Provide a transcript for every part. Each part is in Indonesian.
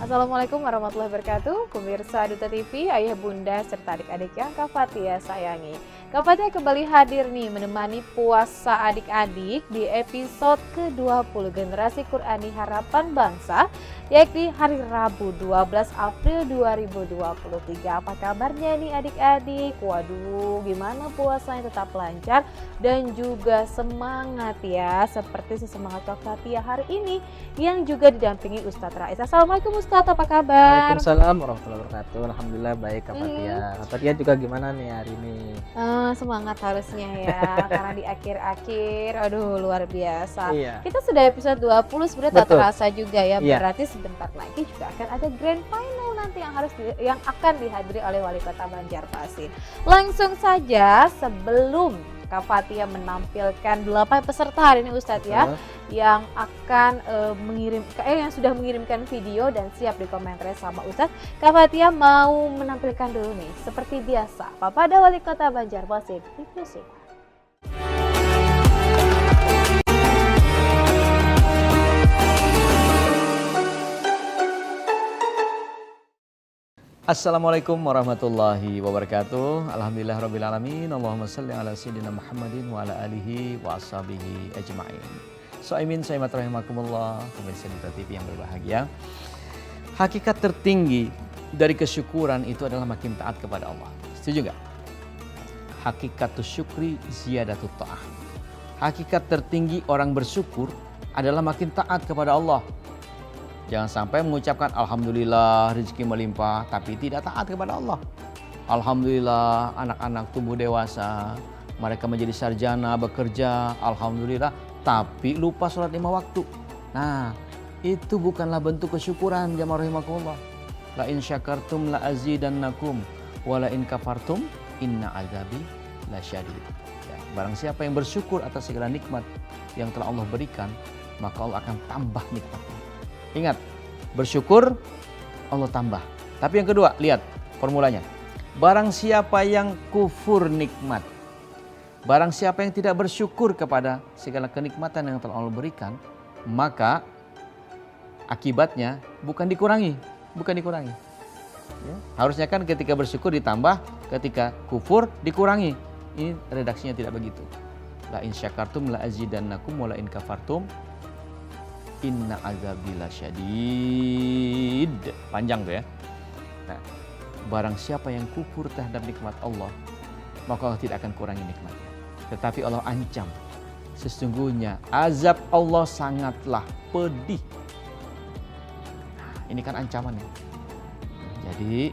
Assalamualaikum warahmatullahi wabarakatuh. Pemirsa Duta TV, ayah bunda serta adik-adik yang Kak Fathia sayangi. Kak Fathia kembali hadir nih menemani puasa adik-adik di episode ke-20 Generasi Qurani Harapan Bangsa, yakni hari Rabu 12 April 2023. Apa kabarnya nih adik-adik? Waduh, gimana puasanya tetap lancar dan juga semangat ya, seperti semangat Kak Fathia hari ini yang juga didampingi Ustadz Rais. Assalamualaikum Ustadz, apa kabar? Waalaikumsalam warahmatullahi wabarakatuh. Alhamdulillah baik Kak Fathia. Kak Fathia juga gimana nih hari ini? Semangat harusnya ya, karena di akhir-akhir, aduh luar biasa. Iya. Kita sudah episode 20 sebenarnya tak Betul. terasa juga ya, Iya. berarti sebentar lagi juga akan ada grand final nanti yang akan dihadiri oleh Wali Kota Banjarmasin. Langsung saja sebelum Kak Fathia menampilkan 8 peserta hari ini Ustadz ya, yang akan yang sudah mengirimkan video dan siap dikomentari sama Ustadz. Kak Fathia mau menampilkan dulu nih, seperti biasa, Papada Wali Kota Banjarmasin. Review sih. Assalamualaikum warahmatullahi wabarakatuh. Alhamdulillahirrabbilalamin. Allahumma salli ala sayyidina Muhammadin wa ala alihi wa ashabihi ajma'in. So'imin so'imat rahimakumullah, pemirsa Duta TV yang berbahagia. Hakikat tertinggi dari kesyukuran itu adalah makin taat kepada Allah. Setuju gak? Hakikatus syukri ziyadatut ta'ah. Hakikat tertinggi orang bersyukur adalah makin taat kepada Allah. Jangan sampai mengucapkan Alhamdulillah rezeki melimpah tapi tidak taat kepada Allah. Alhamdulillah anak-anak tumbuh dewasa, mereka menjadi sarjana, bekerja, Alhamdulillah, tapi lupa sholat 5 waktu. Nah, itu bukanlah bentuk kesyukuran jamaah rahimakumullah. La in syakartum la azidannakum wa la in kafartum inna azabi lasyadid. Ya, barang siapa yang bersyukur atas segala nikmat yang telah Allah berikan, maka Allah akan tambah nikmatnya. Ingat, bersyukur Allah tambah. Tapi yang kedua, lihat formulanya. Barang siapa yang kufur nikmat, barang siapa yang tidak bersyukur kepada segala kenikmatan yang telah Allah berikan, maka akibatnya bukan dikurangi. Ya. Harusnya kan ketika bersyukur ditambah, ketika kufur dikurangi. Ini redaksinya tidak begitu. La in syakartum la azidannakum wa la in kafartum inna azabi lasyadid. Panjang tuh ya. Nah, barang siapa yang kufur terhadap nikmat Allah, maka Allah tidak akan kurangi nikmatnya. Tetapi Allah ancam, sesungguhnya azab Allah sangatlah pedih. Nah, ini kan ancamannya. Jadi,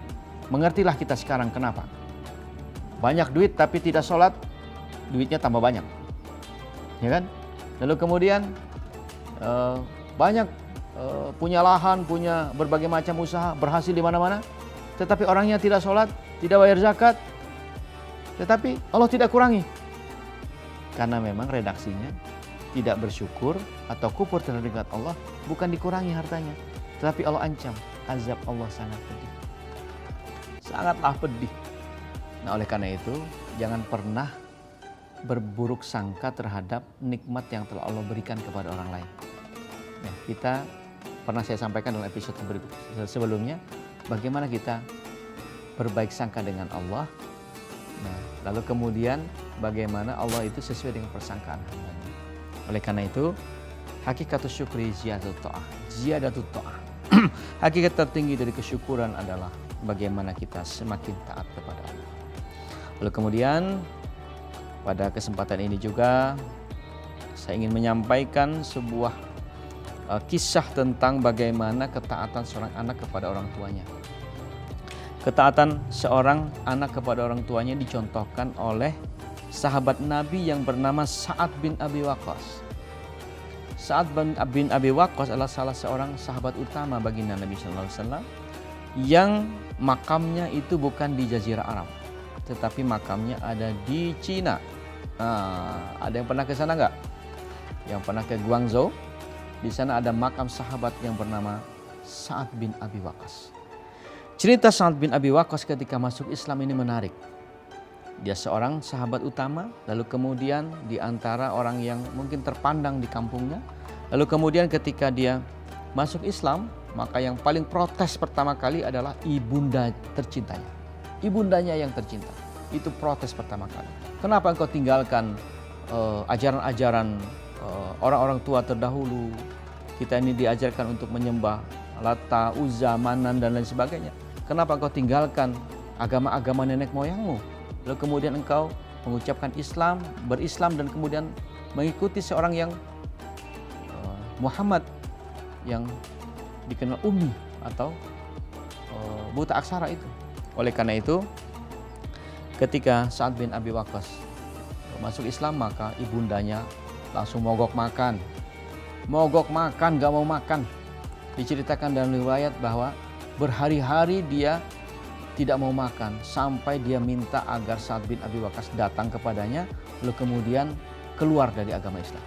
mengertilah kita sekarang kenapa. Banyak duit tapi tidak sholat, duitnya tambah banyak. Ya kan? Lalu kemudian banyak punya lahan, punya berbagai macam usaha, berhasil di mana-mana, tetapi orangnya tidak sholat, tidak bayar zakat, tetapi Allah tidak kurangi. Karena memang redaksinya tidak bersyukur atau kufur terhadap nikmat Allah, bukan dikurangi hartanya, tetapi Allah ancam, azab Allah sangat pedih. Sangatlah pedih. Nah, oleh karena itu, jangan pernah berburuk sangka terhadap nikmat yang telah Allah berikan kepada orang lain. Nah, kita pernah saya sampaikan dalam episode sebelumnya, bagaimana kita berbaik sangka dengan Allah. Nah, lalu kemudian bagaimana Allah itu sesuai dengan persangkaan hambanya. Oleh karena itu, hakikatus syukri ziyadatut ta'ah. Hakikat tertinggi dari kesyukuran adalah bagaimana kita semakin taat kepada Allah. Lalu kemudian pada kesempatan ini juga saya ingin menyampaikan sebuah kisah tentang bagaimana ketaatan seorang anak kepada orang tuanya. Ketaatan seorang anak kepada orang tuanya dicontohkan oleh sahabat Nabi yang bernama Sa'ad bin Abi Waqqas. Sa'ad bin Abi Waqqas adalah salah seorang sahabat utama baginda Nabi SAW yang makamnya itu bukan di Jazirah Arab, tetapi makamnya ada di Cina. Nah, ada yang pernah ke sana nggak? Yang pernah ke Guangzhou? Di sana ada makam sahabat yang bernama Sa'ad bin Abi Waqqas. Cerita Sa'ad bin Abi Waqqas ketika masuk Islam ini menarik. Dia seorang sahabat utama, lalu kemudian di antara orang yang mungkin terpandang di kampungnya. Lalu kemudian ketika dia masuk Islam, maka yang paling protes pertama kali adalah ibunda tercintanya. Ibundanya yang tercinta, itu protes pertama kali. Kenapa engkau tinggalkan ajaran-ajaran orang-orang tua terdahulu? Kita ini diajarkan untuk menyembah Lata, Uzza, Manan, dan lain sebagainya. Kenapa engkau tinggalkan agama-agama nenek moyangmu? Lalu kemudian engkau mengucapkan Islam, berislam, dan kemudian mengikuti seorang yang Muhammad yang dikenal ummi atau buta aksara itu. Oleh karena itu, ketika Sa'ad bin Abi Waqqas masuk Islam, maka ibundanya langsung mogok makan, gak mau makan. Diceritakan dalam riwayat bahwa berhari-hari dia tidak mau makan sampai dia minta agar Sa'ad bin Abi Waqqas datang kepadanya, lalu kemudian keluar dari agama Islam.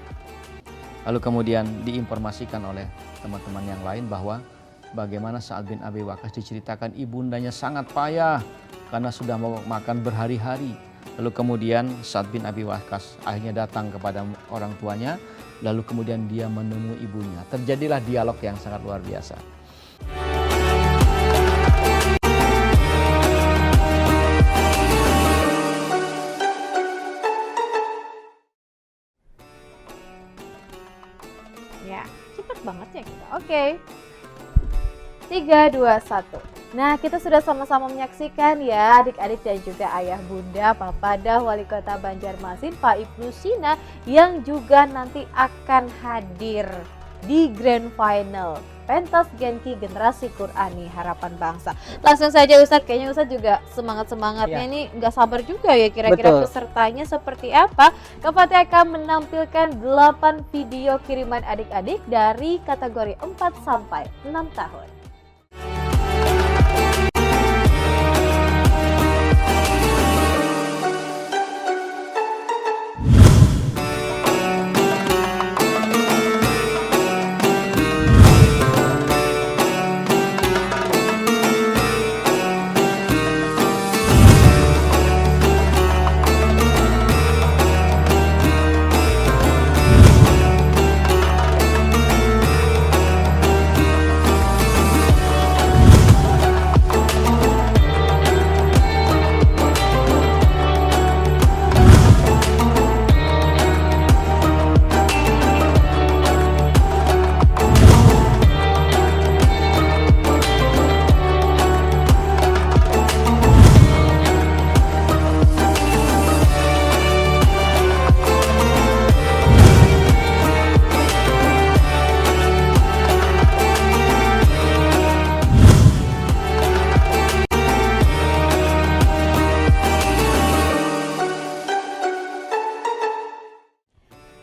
Lalu kemudian diinformasikan oleh teman-teman yang lain bahwa bagaimana Sa'ad bin Abi Waqqas diceritakan ibundanya sangat payah karena sudah mau makan berhari-hari. Lalu kemudian Sa'ad bin Abi Waqqas akhirnya datang kepada orang tuanya, lalu kemudian dia menemui ibunya. Terjadilah dialog yang sangat luar biasa. Ya, cepet banget ya kita. Oke. 3, 2, 1. Nah, kita sudah sama-sama menyaksikan ya adik-adik dan juga ayah bunda Papadah Wali Kota Banjarmasin Pak Ibnu Sina yang juga nanti akan hadir di Grand Final pentas Genki Generasi Qur'ani Harapan Bangsa. Langsung saja Ustadz, kayaknya Ustadz juga semangat-semangatnya ini nggak sabar juga ya kira-kira pesertanya seperti apa. Kak Fatih akan menampilkan 8 video kiriman adik-adik dari kategori 4 sampai 6 tahun.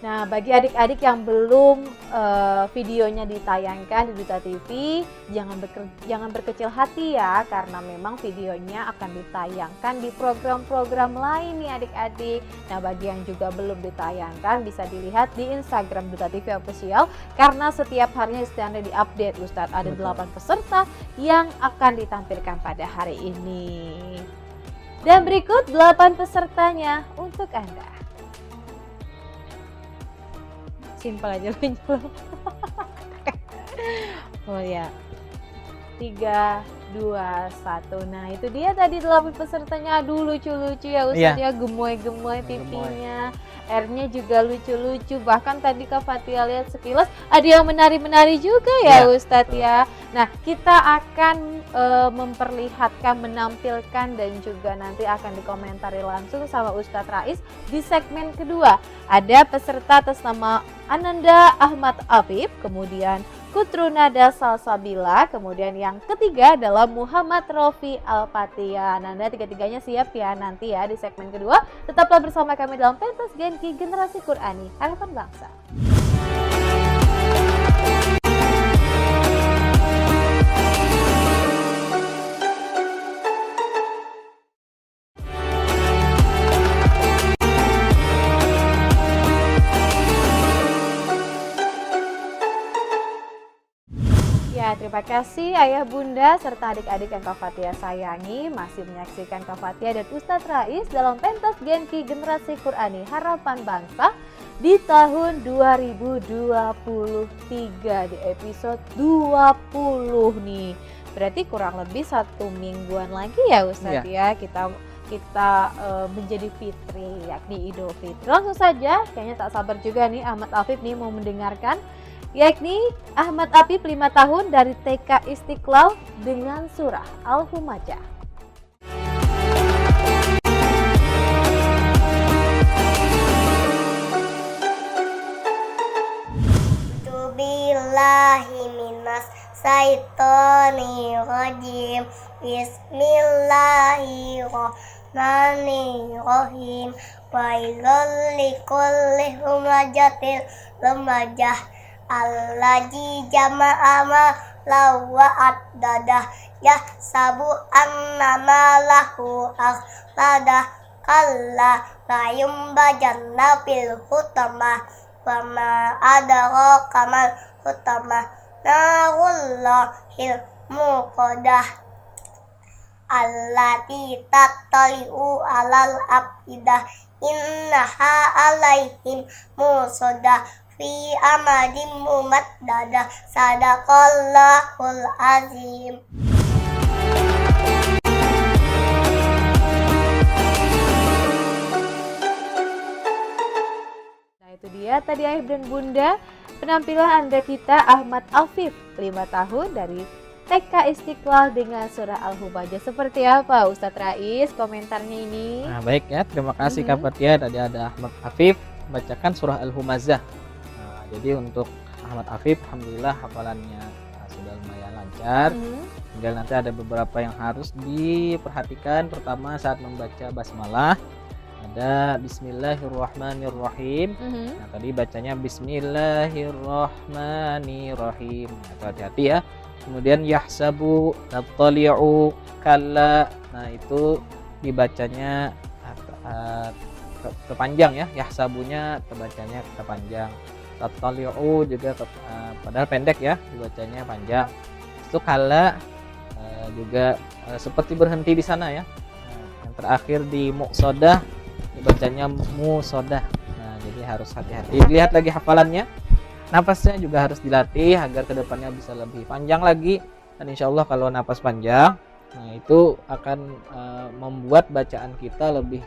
Nah, bagi adik-adik yang belum videonya ditayangkan di Duta TV, jangan berkecil hati ya, karena memang videonya akan ditayangkan di program-program lain nih adik-adik. Nah, bagi yang juga belum ditayangkan bisa dilihat di Instagram Duta TV Official, karena setiap harinya setiap diupdate Ustadz. Ada 8 peserta yang akan ditampilkan pada hari ini. Dan berikut 8 pesertanya untuk Anda. Simpel aja lu. Oh ya. 3, 2, 1. Nah, itu dia tadi 8 pesertanya. Aduh, lucu-lucu ya Ustadz ya, gemoy-gemoy pipinya. R-nya juga lucu-lucu. Bahkan tadi Kak Fatia lihat sekilas ada yang menari-menari juga ya Ustadz ya. Nah, kita akan memperlihatkan, menampilkan, dan juga nanti akan dikomentari langsung sama Ustadz Rais di segmen kedua. Ada peserta atas nama Ananda Ahmad Afif, kemudian Kutrunada Salsabila, kemudian yang ketiga adalah Muhammad Rofi Al-Fatia. Nanda tiga-tiganya siap ya nanti ya di segmen kedua. Tetaplah bersama kami dalam pentas Genki Generasi Qur'ani Harapan Bangsa. Ya, terima kasih Ayah Bunda serta adik-adik yang Kak Fatia sayangi masih menyaksikan Kak Fatia dan Ustadz Rais dalam pentas Genki Generasi Qur'ani Harapan Bangsa. di tahun 2023 di episode 20 nih. Berarti kurang lebih 1 mingguan lagi ya Ustadz ya kita menjadi fitri, yakni Idul Fitri. Langsung saja, kayaknya tak sabar juga nih Ahmad Afif nih mau mendengarkan, yakni Ahmad Afif 5 tahun dari TK Istiqlal dengan surah Al-Humajah. Bismillahirrahmanirrahim. Bismillahirrahmanirrahim. Wailul likulli humazatil lumazah allazi jama'a malahu wa addadah yahsabu anna malahu akhlada kalla la yumbajanna fil hutamah wa ma adraka mal hutamah narullahil muqadah allati tattali'u alal afidah innaha alaihim musadah fi amadin mumaddadah sadaqallahul azim. Nah itu dia tadi Ayah dan Bunda penampilan Anda kita Ahmad Afif 5 tahun dari TK Istiqlal dengan surah Al-Humajah. Seperti apa Ustadz Rais komentarnya ini? Nah baik ya, terima kasih Kak Fatia. Tadi ada Ahmad Afif bacakan surah Al-Humajah. Nah, jadi untuk Ahmad Afif alhamdulillah hafalannya sudah lumayan lancar. Tinggal nanti ada beberapa yang harus diperhatikan. Pertama saat membaca basmalah ada Bismillahirrahmanirrahim. Nah tadi bacanya Bismillahirrahmanirrahim. Nah, hati-hati ya. Kemudian yahsabu tattali'u kalla. Nah itu dibacanya kepanjang ya. Yahsabunya terbacanya kepanjang. Tattali'u juga padahal pendek ya, dibacanya panjang. Itu kalla juga seperti berhenti di sana ya. Yang terakhir di muqsadah dibacanya musodah. Nah jadi harus hati-hati. Lihat lagi hafalannya. Napasnya juga harus dilatih agar kedepannya bisa lebih panjang lagi. Dan insya Allah kalau napas panjang, nah itu akan membuat bacaan kita lebih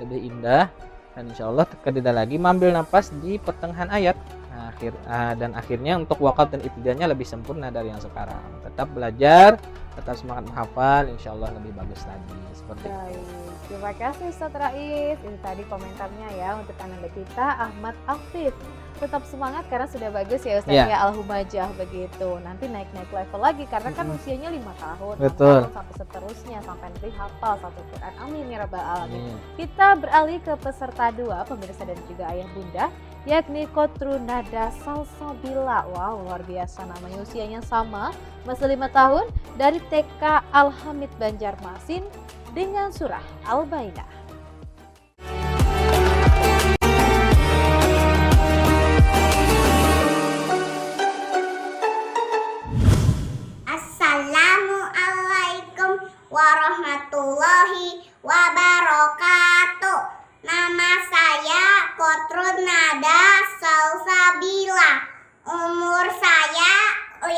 indah. Dan insya Allah tidak lagi mengambil napas di pertengahan ayat. Nah, dan akhirnya untuk wakaf dan ibtidanya lebih sempurna dari yang sekarang. Tetap belajar, tetap semangat menghafal, insya Allah lebih bagus lagi. Seperti itu. Terima kasih Ustadz Rais. Ini tadi komentarnya ya untuk anak kita Ahmad Afif. Tetap semangat karena sudah bagus ya Ustadz ya Al-Humajah begitu. Nanti naik-naik level lagi karena kan usianya 5 tahun, 6 tahun sampai seterusnya sampai nanti hafal 1 Quran. Amin ya rabbal alamin. Kita beralih ke peserta 2 pemirsa dan juga ayah bunda, yakni Kotru Nada Salsabila. Wow, luar biasa namanya, usianya sama, masih 5 tahun dari TK Al-Hamid Banjarmasin dengan surah Al-Baidah. Assalamualaikum warahmatullahi wabarakatuh. Nama saya Kotrun Nada Salsabila. Umur saya 5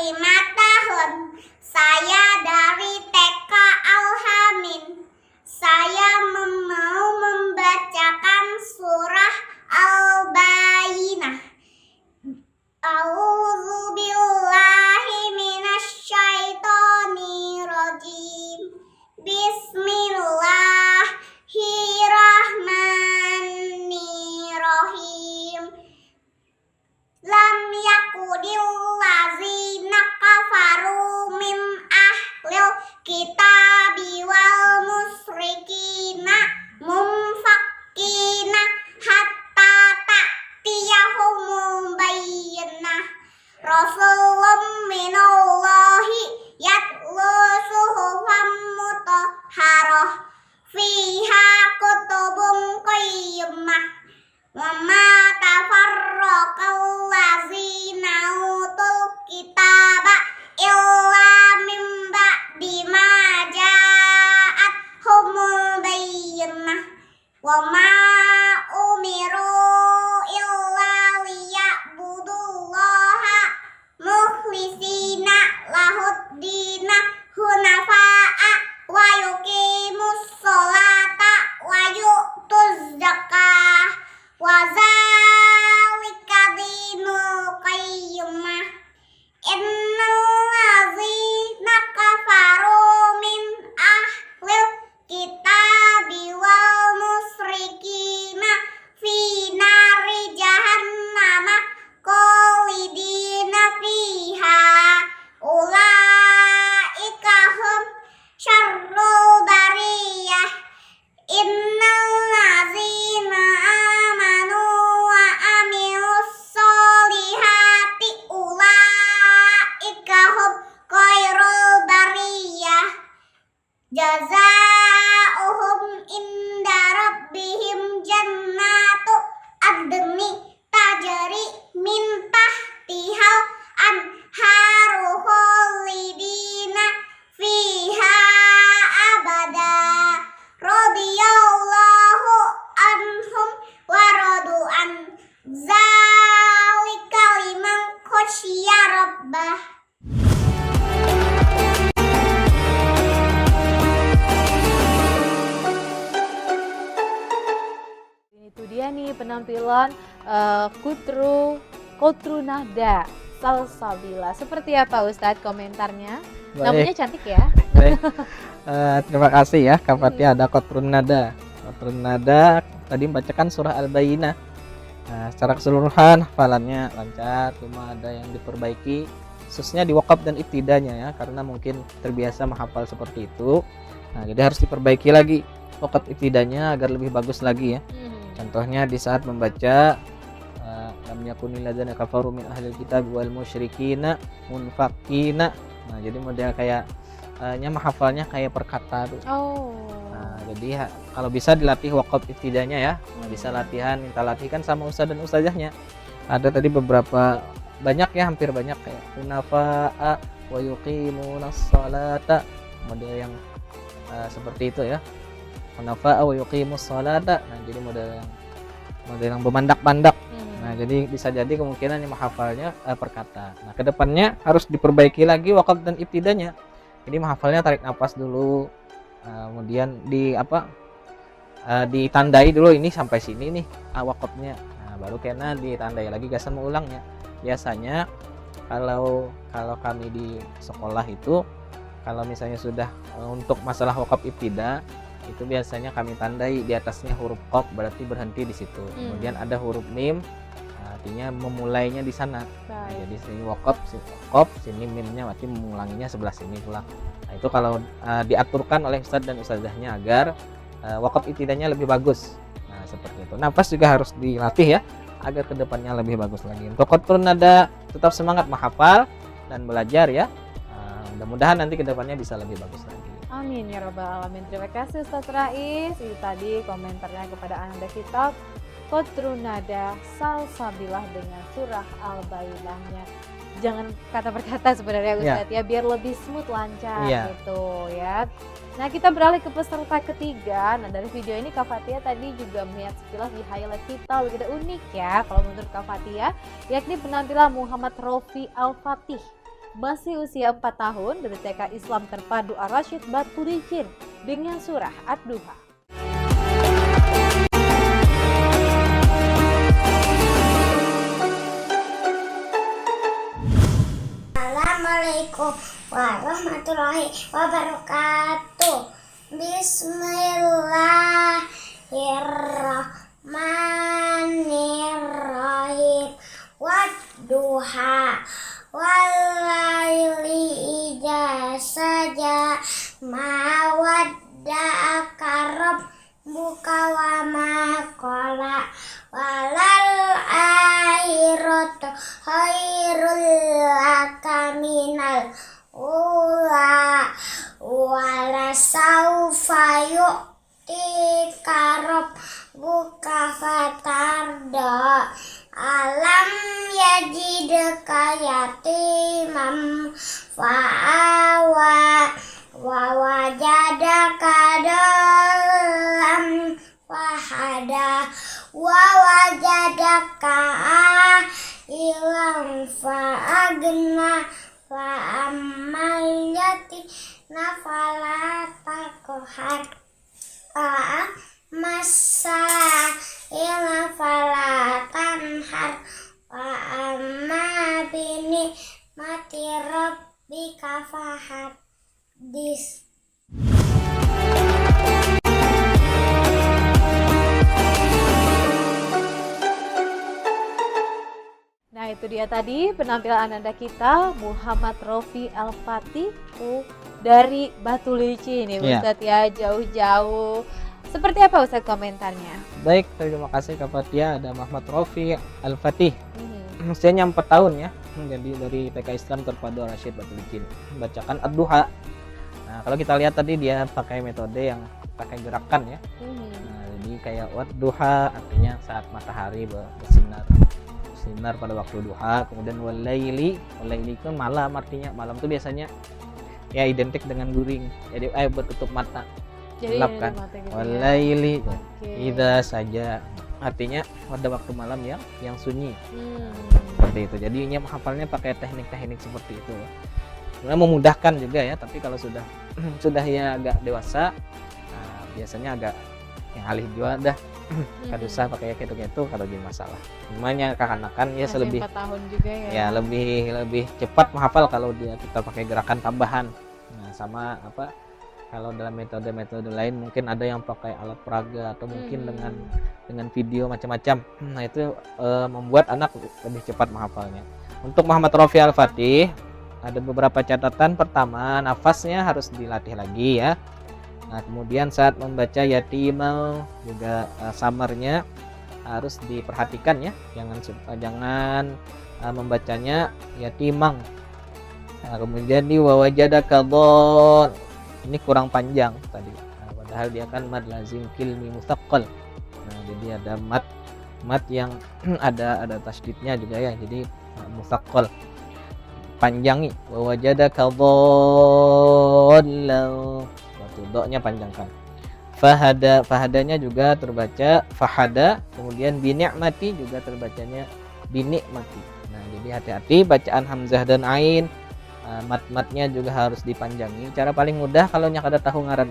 tahun. Saya dari TK Al-Hamid. Saya mau membacakan surah Al-Baidah. A'udzu billahi minasyaitonirrajim. Bismillahirrahmanirrahim. Lam yakudil lazina kafaru min innahum khairul bariyah jazaohum inda rabbihim jannatu adni tajri min tahtihal anharu khalidina fiha abada radhiyallahu anhum wa radu an zalika liman khasyiya rabbah. Itu dia nih penampilan Qutru Nada Salsabila. Seperti apa Ustadz komentarnya? Namanya cantik ya. Baik. Terima kasih ya Kak Fatia, ada Qatrun Nada. Qatrun Nada tadi membacakan surah Al-Bayyinah. Nah, secara keseluruhan hafalannya lancar, cuma ada yang diperbaiki khususnya di wakaf dan ibtidanya ya, karena mungkin terbiasa menghafal seperti itu. Nah, jadi harus diperbaiki lagi wakaf ibtidanya agar lebih bagus lagi ya. Contohnya di saat membaca lam yakunil ladzina kafaru min ahlil kitab wal musyrikina munfaqina. Nah, jadi model kayak menghafalnya kayak per kata tuh. Oh. Nah, jadi kalau bisa dilatih wakaf ibtidanya ya. Nah, bisa latihan, minta latihan sama ustadz dan ustazahnya. Ada tadi beberapa banyak ya, hampir banyak kayak hunafa'a wa yuqimunas sholata, model yang seperti itu ya. Hunafa'a wa yuqimus sholata. Nah, jadi model yang bermandak-mandak. Nah, jadi bisa jadi kemungkinan yang menghafalnya per kata. Nah, kedepannya harus diperbaiki lagi wakaf dan ibtidanya. Jadi menghafalnya tarik nafas dulu, kemudian ditandai dulu ini sampai sini nih wakafnya. Nah, baru kena ditandai lagi gasan mengulangnya. Biasanya kalau kami di sekolah itu, kalau misalnya sudah untuk masalah wakaf ibtida itu biasanya kami tandai di atasnya huruf qaf, berarti berhenti di situ. Kemudian ada huruf mim, artinya memulainya di sana. Nah, jadi sini wakaf, sini mimnya berarti mengulanginya sebelah sini pula. Nah, itu kalau diaturkan oleh ustadz dan ustazahnya agar wakaf ibtidanya lebih bagus. Nah, seperti itu. Nafas juga harus dilatih ya agar kedepannya lebih bagus lagi. Untuk Qatrun Nada tetap semangat menghafal dan belajar ya. Mudah-mudahan nanti kedepannya bisa lebih bagus lagi. Amin ya rabbal alamin. Terima kasih Ustaz Rais. Itu tadi komentarnya kepada Anda kita Qutru Nada Salsabilah dengan surah Al-Bayyinahnya. Jangan kata per kata sebenarnya Ustaz ya, biar lebih smooth lancar gitu ya. Nah, kita beralih ke peserta ketiga. Nah, dari video ini Kak Fatia tadi juga melihat sekilas di highlight kita begitu unik ya kalau menurut Kak Fatia, yakni penampilan Muhammad Rofi Al-Fatih. Masih usia 4 tahun dari TK Islam Terpadu Ar-Rasyid Batu Licin dengan surah Ad-Duha. Assalamualaikum warahmatullahi wabarakatuh. Bismillahirrahmanirrahim. Wadduha walaili idza saja ma wadda'aka rabbuka wa ma qala walal akhiratu khairul laka minal ula wala saufa yu'tika rabbuka fatarda. Alam yajidka yatimam fa'awa wa wajadaka dalam fahada wa wajadaka ilam fa'agna fa'amal yatima fala taqhar fa'amasa ila fala tanhar fa'amma bini mati rabbika fahadis. Nah, itu dia tadi penampilan Ananda kita Muhammad Rofi Al-Fatih dari Batu Licin nih Ustadz ya, jauh-jauh. Seperti apa Ustadz komentarnya? Baik, terima kasih Kak Fatia. Ada Muhammad Rofi Al-Fatih. usianya 4 tahun ya. Jadi dari TK Islam Terpadu Rasyid Batu Licin bacakan ad-duha. Nah, kalau kita lihat tadi dia pakai metode yang pakai gerakan ya. Nah, jadi kayak wadduha artinya saat matahari bersinar pada waktu duha. Kemudian walaili itu malam, artinya malam itu biasanya ya identik dengan guring. Jadi bertutup mata. Jadi Gelap kan. gitu ya. Walaili Oke. idza saja artinya pada waktu malam yang sunyi. Seperti itu. Jadinya menghafalnya pakai teknik-teknik seperti itu. Sebenarnya memudahkan juga ya, tapi kalau sudah sudah ya agak dewasa, nah, biasanya agak yang alih jua dah. Kada usah pakai gitu-gitu kalau jadi masalah. Namanya kekanakan ya Masih lebih 4 tahun juga ya. ya lebih cepat menghafal kalau dia kita pakai gerakan tambahan. Nah, sama apa kalau dalam metode-metode lain mungkin ada yang pakai alat peraga atau mungkin dengan video macam-macam. Nah, itu membuat anak lebih cepat menghafalnya. Untuk Muhammad Rafi Al-Fatih ada beberapa catatan. Pertama, nafasnya harus dilatih lagi ya. Nah, kemudian saat membaca yatimau juga samarnya harus diperhatikan ya. Jangan membacanya yatimang. Nah, kemudian di wawajadaka dhon. Ini kurang panjang tadi. Nah, padahal dia kan mad lazim kilmi mutsaqqal. Nah, jadi ada mad yang ada tasydidnya juga ya. Jadi mutsaqqal. Panjangi wawajadaka dhallau. Waktu do-nya panjangkan. Fahadanya juga terbaca fahada, kemudian binikmati juga terbacanya binikmati. Nah, jadi hati-hati bacaan hamzah dan ain. Mat-matnya juga harus dipanjangi. Cara paling mudah kalau ada tahu ngaran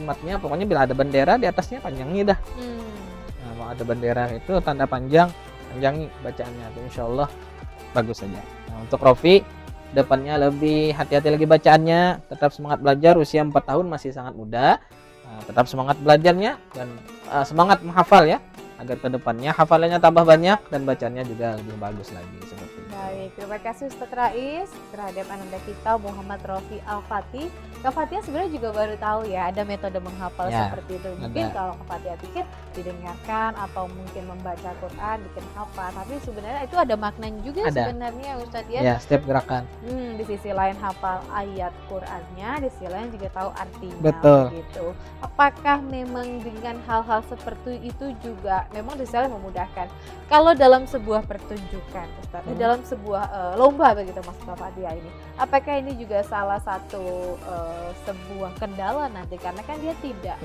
matnya, pokoknya bila ada bendera di atasnya panjangi dah. Nah, kalau ada bendera itu tanda panjangi bacaannya, itu insyaallah bagus saja. Nah, untuk Rofi depannya lebih hati-hati lagi bacaannya, tetap semangat belajar, usia 4 tahun masih sangat muda. Nah, tetap semangat belajarnya dan semangat menghafal ya, agar kedepannya hafalannya tambah banyak dan bacanya juga lebih bagus lagi seperti itu. Baik, terima kasih Ustaz Rais terhadap ananda kita Muhammad Rafi Al-Fatih. Kak Fatia sebenarnya juga baru tahu ya ada metode menghafal Ya, seperti itu. Mungkin ada. kalau Kak Fatia pikir didengarkan atau mungkin membaca Quran bikin hafal, tapi sebenarnya itu ada maknanya juga Ada. sebenarnya Ustaz ya. Ya, setiap gerakan. Di sisi lain hafal ayat Qurannya, di sisi lain juga tahu artinya. Betul. Gitu. Apakah memang dengan hal-hal seperti itu juga memang di sisi lain memudahkan? Kalau dalam sebuah pertunjukan, Ustaz, dalam sebuah lomba begitu Mas Kak Fatia ini, apakah ini juga salah satu sebuah kendala nanti karena kan dia tidak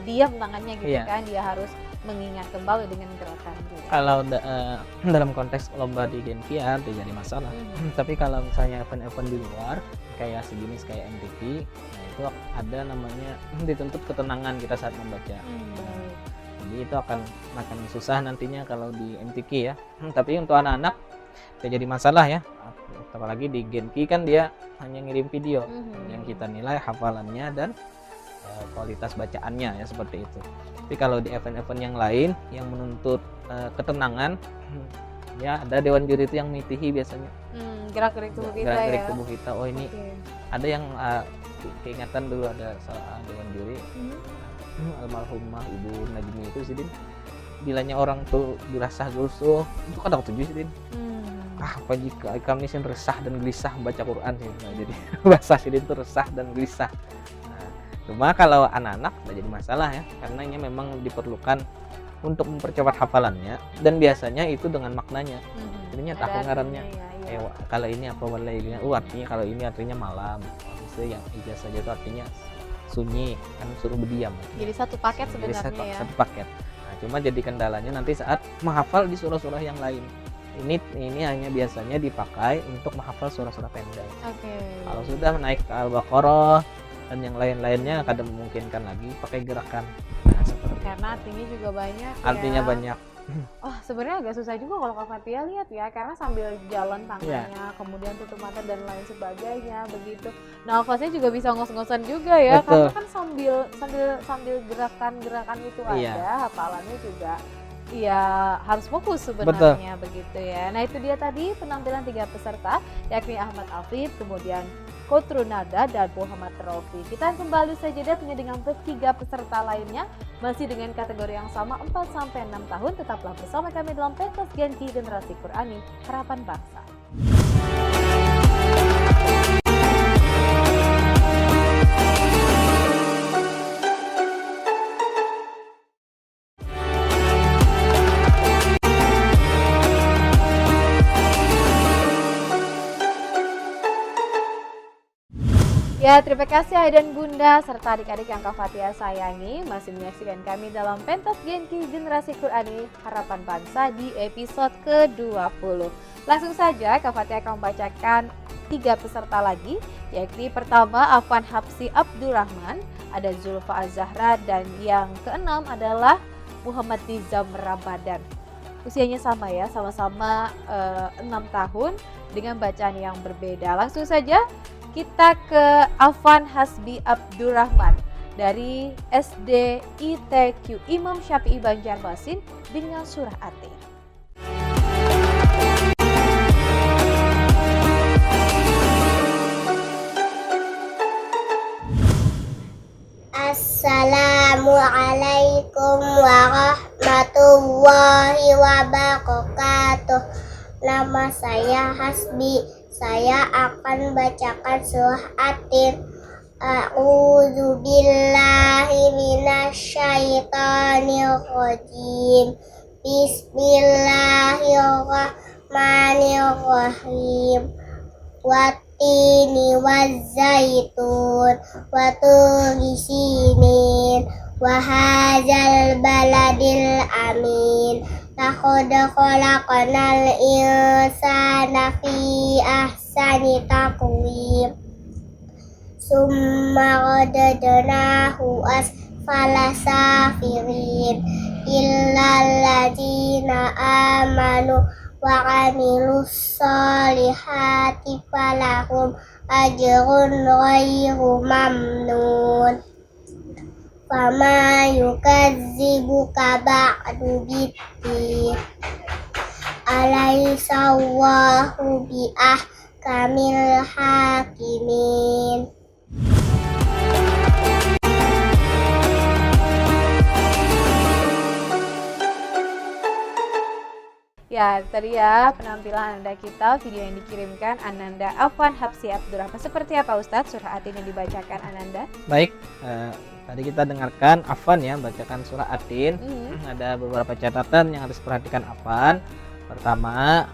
diam tangannya gitu Iya. kan, dia harus mengingat kembali dengan gerakan dia. Kalau dalam konteks lomba di Genpia tidak jadi masalah. Tapi kalau misalnya event-event di luar kayak sejenis kayak MTQ, nah itu ada namanya dituntut ketenangan kita saat membaca. Jadi itu akan susah nantinya kalau di MTQ ya. Tapi untuk anak-anak tidak jadi masalah ya. Apalagi di Genki kan dia hanya ngirim video yang kita nilai hafalannya dan kualitas bacaannya ya, seperti itu. Tapi kalau di event-event yang lain yang menuntut ketenangan, ya ada dewan juri itu yang mitihi biasanya. Gerak-gerik tubuh kita Gerak-gerik ya. tubuh kita. Oh ini ada yang keingatan dulu ada dewan juri. Almarhumah Ibu Najmi itu Sidin, bilanya orang tuh dirasah gelusuh itu kadang 7 Sidin. Apa jika kami sih resah dan gelisah membaca Quran sih. Nah, jadi bahasa Sidin itu resah dan gelisah. Nah, cuma kalau anak-anak tidak jadi masalah ya, karena ini memang diperlukan untuk mempercepat hafalannya dan biasanya itu dengan maknanya. Jadinya tahu ngarannya. Kalau ini apa walailinya? Artinya kalau ini artinya malam. Maksudnya yang ijazah saja itu artinya sunyi, kan suruh berdiam. Jadi satu paket Jadi sebenarnya ya. satu paket. Nah, cuma jadi kendalanya nanti saat menghafal di surah-surah yang lain. Ini hanya biasanya dipakai untuk menghafal surah-surah pendek. Kalau sudah naik ke Al-Baqarah dan yang lain-lainnya kadang memungkinkan lagi pakai gerakan. Nah, seperti Karena itu. artinya juga banyak. Artinya ya. banyak. Oh, sebenarnya agak susah juga kalau Kak Fatia lihat ya, karena sambil jalan tangannya, kemudian tutup mata dan lain sebagainya begitu. Nafasnya juga bisa ngos-ngosan juga ya, Betul. karena kan sambil gerakan-gerakan itu ada, hafalannya juga ya harus fokus sebenarnya. Begitu ya. Nah, itu dia tadi penampilan 3 peserta yakni Ahmad Afif, kemudian Kotrunada, dan Muhammad Rofi. Kita kembali saja dengan ketiga peserta lainnya, masih dengan kategori yang sama 4-6 tahun. Tetaplah bersama kami dalam pentas Genki Generasi Qurani Harapan Bangsa. Ya, terima kasih Ayah dan Bunda serta adik-adik yang Kak Fatia sayangi masih menyaksikan kami dalam pentas Genki Generasi Qurani Harapan Bangsa di episode ke-20. Langsung saja Kak Fatia akan membacakan 3 peserta lagi, yakni pertama Afwan Hapsi Abdurrahman, ada Zulfa Az-Zahra, dan yang keenam adalah Muhammad Nizam Ramadan. Usianya sama ya, sama-sama 6 tahun dengan bacaan yang berbeda. Langsung saja kita ke Afwan Hasbi Abdurrahman dari SD ITQ Imam Syafi'i Banjarmasin dengan surah At-Tin. Assalamualaikum warahmatullahi wabarakatuh. Nama saya Hasbi. Saya akan bacakan surah At-Tin. A'udzu billahi minasyaitonir rajim. Bismillahirrahmanirrahim. Wattini wazzaitun wa turi sinin wa hadzal baladil amin. Laqad khalaqnal insana fi ahsani taqwim. Summa radadnahu asfala safirin. Illal ladzina amanu wa amilus solihati falahum ajrun ghairu mamnun. Fama yukazzibuka ba'du biddin. Alaysa Allahu biahkamil hakimin. Ya, tadi ya penampilan Ananda kita, video yang dikirimkan Ananda Afwan Hapsi Abdurrahman. Seperti apa Ustadz surah At-Tin yang dibacakan Ananda? Baik, tadi kita dengarkan Afwan ya bacakan surah At-Tin. Ada beberapa catatan yang harus perhatikan Afwan. Pertama,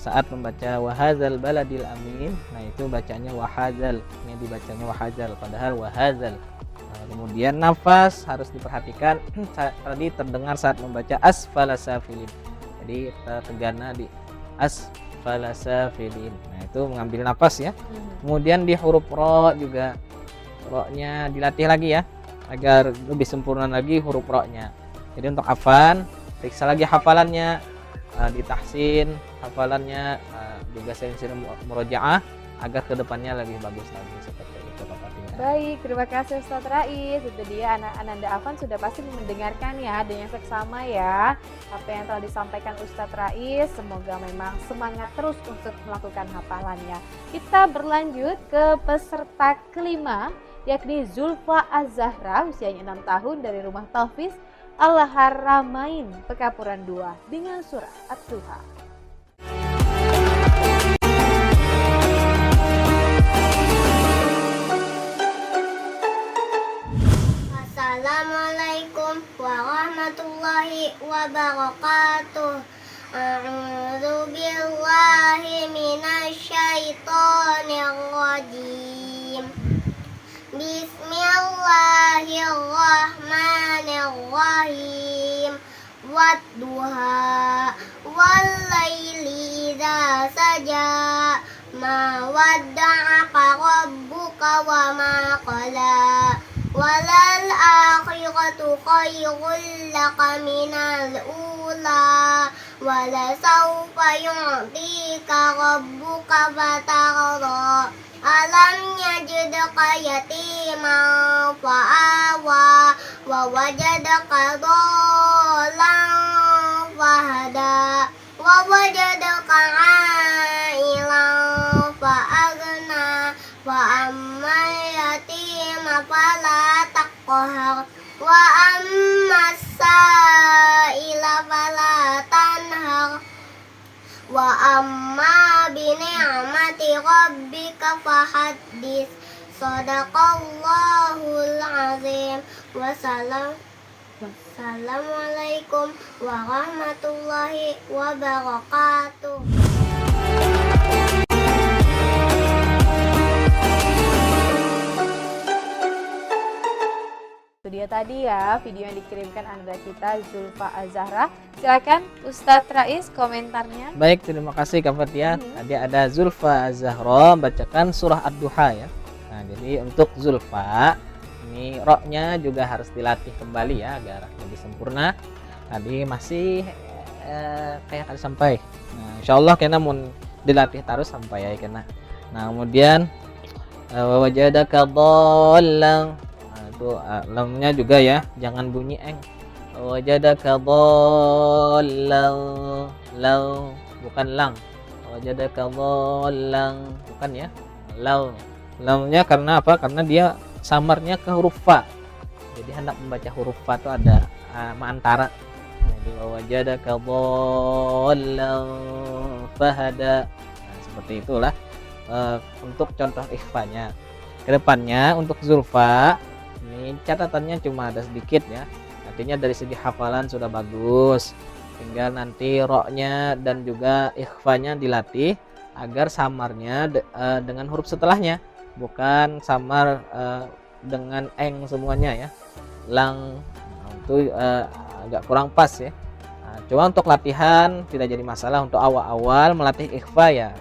saat membaca wahadzal baladil amin, nah itu bacanya wahadzal, ini dibacanya wahadzal padahal wahadzal. Kemudian nafas harus diperhatikan, tadi terdengar saat membaca asfala safilin, jadi tegana di asfala safilin, nah itu mengambil nafas ya. Kemudian di huruf ro juga, ro-nya dilatih lagi ya agar lebih sempurna lagi huruf ro-nya. Jadi untuk Afwan periksa lagi hafalannya, ditahsin hafalannya, juga sering-sering murojaah agar kedepannya lebih bagus lagi seperti itu Kak Fatia. Baik, terima kasih Ustadz Rais. Itu dia Ananda Afwan sudah pasti mendengarkan ya, dengan seksama ya apa yang telah disampaikan Ustadz Rais. Semoga memang semangat terus untuk melakukan hafalannya. Kita berlanjut ke peserta kelima, yakni Zulfa Az-Zahra, usianya 6 tahun dari rumah Tahfiz Al-Haramain Pekapuran 2 dengan surah At-Duha. Assalamualaikum warahmatullahi wabarakatuh. A'udzu billahi minasyaitonir rajim. Bismillahirrahmanirrahim. Wadduha wallaili idza saja. Ma wadda'aka rabbuka wa ma qala. Walal akhiratu khairul laka minal ula. Wala sawfa yu'tika rabbuka fatarda. Alam yajidka yatiman fa'awa wa wajadaka dhalan fahada wa wajadaka 'ailan fa'aghna wa وأما اليتيم فلا تقهر وأما السائل فلا تنهر وأما بنعمة ربك فحدث صدق الله العظيم والسلام عليكم ورحمة الله وبركاته. Itu dia tadi ya video yang dikirimkan Anda kita Zulfa Az-Zahra. Silakan Ustadz Rais komentarnya. Baik, terima kasih Kak Fatia. Tadi ada Zulfa Az-Zahra bacakan surah Ad-Duha ya. Nah, jadi untuk Zulfa ini roknya juga harus dilatih kembali ya agar lebih sempurna. Tadi masih kayak tadi sampai. Nah, insyaallah kena mun dilatih terus sampai ya kena. Nah, kemudian wajadaka dhallan. Nah, itu lamnya juga ya, jangan bunyi eng. Wajadaka dhallan, law bukan lang. Wajadaka dhallan bukan ya. Law. Lamnya karena apa? Karena dia samarnya ke huruf fa. Jadi hendak membaca huruf fa itu ada antara. Jadi wajadaka dhallan fahada. Nah, seperti itulah untuk contoh ikhfanya. Kedepannya untuk Zulfa ini catatannya cuma ada sedikit ya. Artinya dari segi hafalan sudah bagus. Tinggal nanti roknya dan juga ikhfanya dilatih agar samarnya dengan huruf setelahnya, bukan samar dengan eng semuanya ya. Lang itu agak kurang pas ya. Nah, cuma untuk latihan tidak jadi masalah. Untuk awal-awal melatih ikhfa ya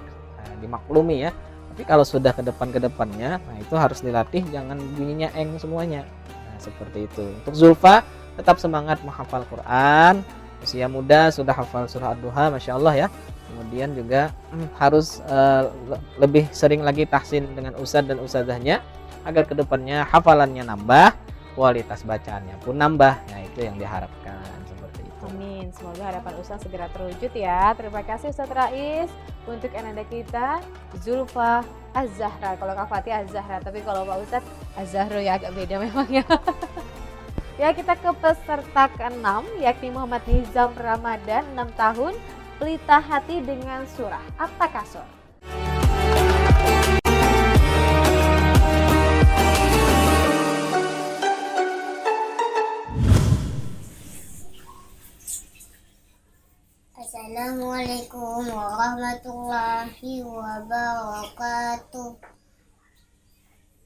dimaklumi ya. Tapi kalau sudah ke depannya, nah itu harus dilatih, jangan bunyinya eng semuanya. Nah, seperti itu. Untuk Zulfa tetap semangat menghafal Quran. Usia muda sudah hafal surah Ad-Duha, masya Allah ya. Kemudian juga harus lebih sering lagi tahsin dengan ustadz dan ustadzahnya agar kedepannya hafalannya nambah, kualitas bacaannya pun nambah. Nah, itu yang diharapkan seperti itu. Amin. Semoga harapan Ustadz segera terwujud ya. Terima kasih Ustadz Rais untuk ananda kita Zulfa Az-Zahra. Kalau Kak Fatia Az-Zahra, tapi kalau Pak Ustadz Az-Zahra ya agak beda memang ya. Ya, kita ke peserta ke-6 yakni Muhammad Nizam Ramadan 6 tahun, pelita hati dengan surah At-Takasur. Assalamualaikum warahmatullahi wabarakatuh.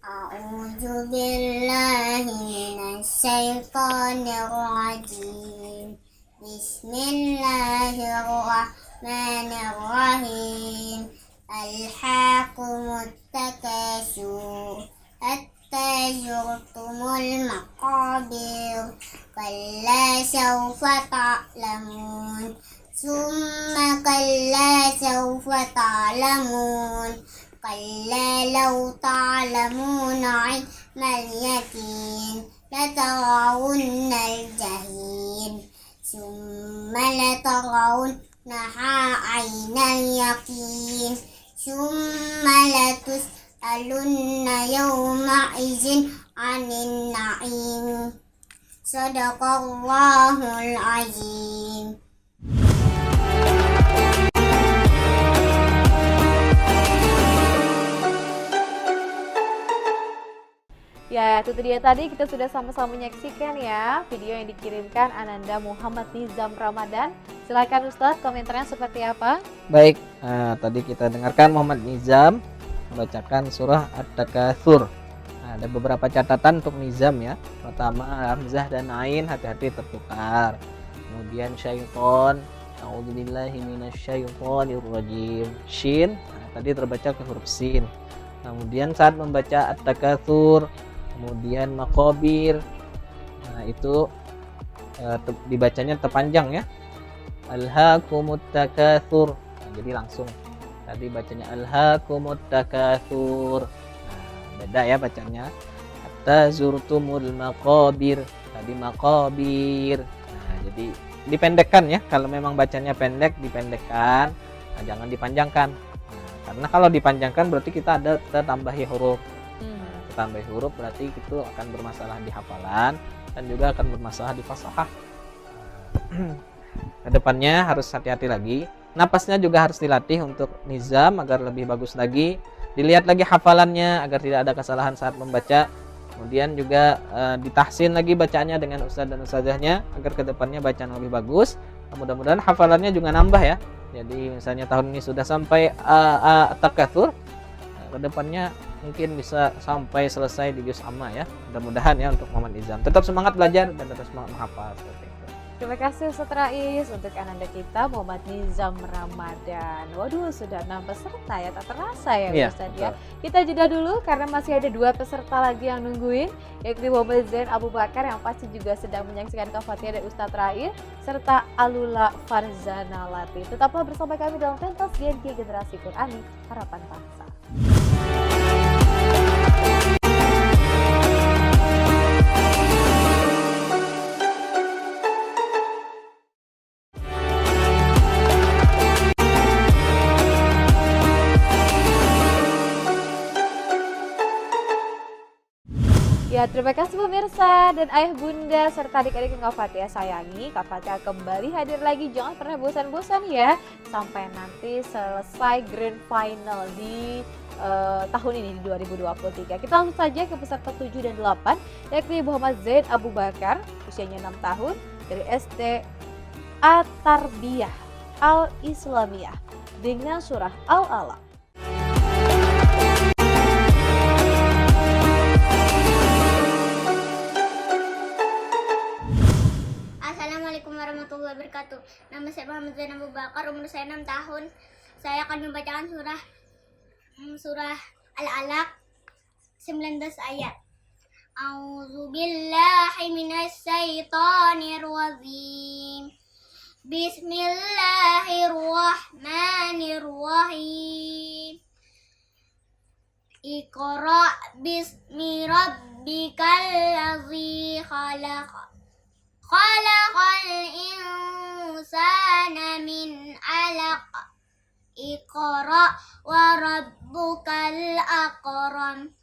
A'udzu billahi minasyaitonir rajim. Bismillahirrahmanirrahim. Alhaakumut takasur hatta zurtumul maqabir. Kalla sawfa ta'lamun. Summa kalla sawfa ta'lamun. Kalla law ta'lamuna 'ilmal yaqin latarawunna al-jahim. Summa latarawunnaha 'ainal yaqin. Summa latus'alunna yawma idzin 'anin na'im. Shadaqallahul 'azim. Ya, itu dia tadi kita sudah sama-sama menyaksikan ya video yang dikirimkan Ananda Muhammad Nizam Ramadan. Silakan Ustadz, komentarnya seperti apa? Baik, tadi kita dengarkan Muhammad Nizam membacakan surah At-Takatsur. Ada beberapa catatan untuk Nizam ya. Pertama, hamzah dan ain hati-hati tertukar. Kemudian syaiton, a'udzubillahi minasyaitonirrajim. Shin, tadi terbaca ke huruf sin. Kemudian saat membaca At-Takatsur, kemudian maqabir, nah itu dibacanya terpanjang ya. Alhaakumut takatsur. Nah, jadi langsung tadi bacanya alhaakumut takatsur. Nah, beda ya bacanya. Hatta zurtumul maqabir. Tadi maqabir. Nah, jadi dipendekkan ya. Kalau memang bacanya pendek, dipendekkan. Nah, jangan dipanjangkan. Nah, Karena kalau dipanjangkan berarti kita ada tambahi huruf. Hmm. Tambahi huruf berarti itu akan bermasalah di hafalan dan juga akan bermasalah di fasahah. Kedepannya harus hati-hati lagi. Napasnya juga harus dilatih untuk nizam agar lebih bagus lagi. Dilihat lagi hafalannya agar tidak ada kesalahan saat membaca. Kemudian juga ditahsin lagi bacaannya dengan ustadz dan ustazahnya agar kedepannya bacaan lebih bagus. Mudah-mudahan hafalannya juga nambah ya. Jadi misalnya tahun ini sudah sampai takatsur, kedepannya mungkin bisa sampai selesai di juz amma ya. Mudah-mudahan ya untuk Muhammad Izam. Tetap semangat belajar dan tetap semangat menghafal seperti itu. Terima kasih Ustaz Rais untuk ananda kita Muhammad Nizam Ramadan. Waduh, sudah 6 peserta ya, tak terasa ya Iya, Ustaz betul. ya. Kita jeda dulu karena masih ada 2 peserta lagi yang nungguin, yaitu Muhammad Zain Abu Bakar yang pasti juga sedang menyaksikan Kafatia dan Ustaz Rais, serta Alula Farzana Latif. Tetaplah bersama kami dalam pentas GNG Generasi Qurani Harapan Bangsa. Ya, terima kasih pemirsa dan ayah bunda serta adik-adik yang Kak Fatia sayangi. Kak Fatia kembali hadir lagi, jangan pernah bosan-bosan ya. Sampai nanti selesai grand final di tahun ini di 2023. Kita langsung saja ke peserta 7 dan 8, yakni Muhammad Zain Abu Bakar, usianya 6 tahun, dari SD At-Tarbiyah Al-Islamiyah dengan surah Al-Alaq. Assalamualaikum warahmatullahi wabarakatuh. Nama saya Muhammad Zain Abu Bakar, umur saya 6 tahun. Saya akan membacakan surah Al-Alaq 19 ayat. A'udzu billahi minasy syaithanir rajim. Bismillahirrahmanirrahim. Iqra bismi rabbikal ladzi khalaq. Khalaqal insana min 'alaq. Iqra wa rabbukal akram.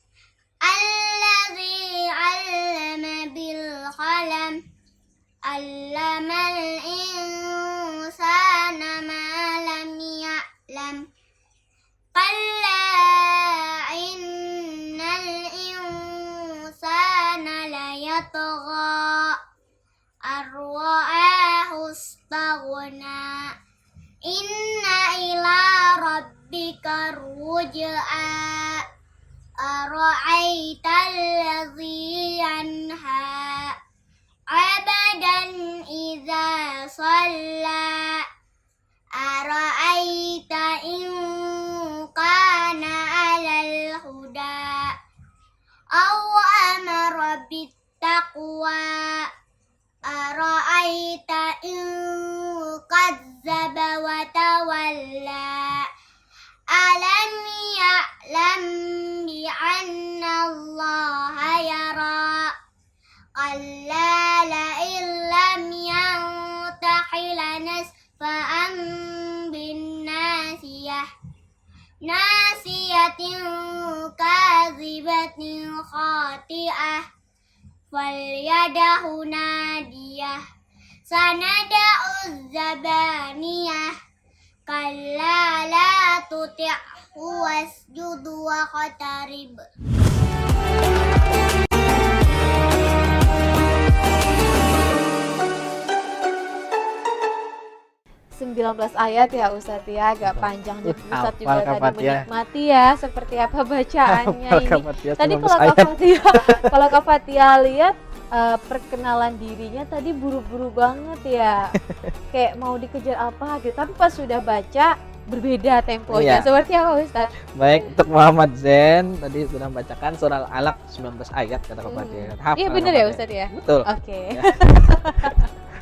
Alladzi 'allama bil qalam. 'Allamal insana ma lam ya'lam. Qalla innal insana la yatgha arwa'ahu istaghna. Inna ila rabbika ruj'a. Ara'aital ladzi yanha 'abdan idza shalla. Ara'aita in kana 'alal huda aw amara bittaqwa. Ara'aita in kazzaba wa tawalla. Alam ya'lam bi'anna Allaha yara. Qalla la illam yantahi lanasfa'an bin nasiyah. Nasiyatin kazibatin khati'ah. Falyadahu nadiyah. Sanada'u zabaniyah. Kalla la tuti'hu wasjud wa qatarib. 19 ayat ya Ustadz ya, agak panjang nih. Ustadz juga Hafal tadi Kafatia. menikmati ya seperti apa bacaannya ini. Kafatia Tadi 19 kalau ayat. kalau Kak Fatia lihat perkenalan dirinya tadi buru-buru banget ya. Kayak mau dikejar apa gitu, tapi pas sudah baca berbeda temponya. Iya. Seperti apa Ustadz? Baik, untuk Muhammad Zain tadi sudah membacakan surah Al-Alaq 19 ayat kata Kafatia. Hafal Iya bener ya Kafatia. Ustadz ya? Betul. Oke. Ya.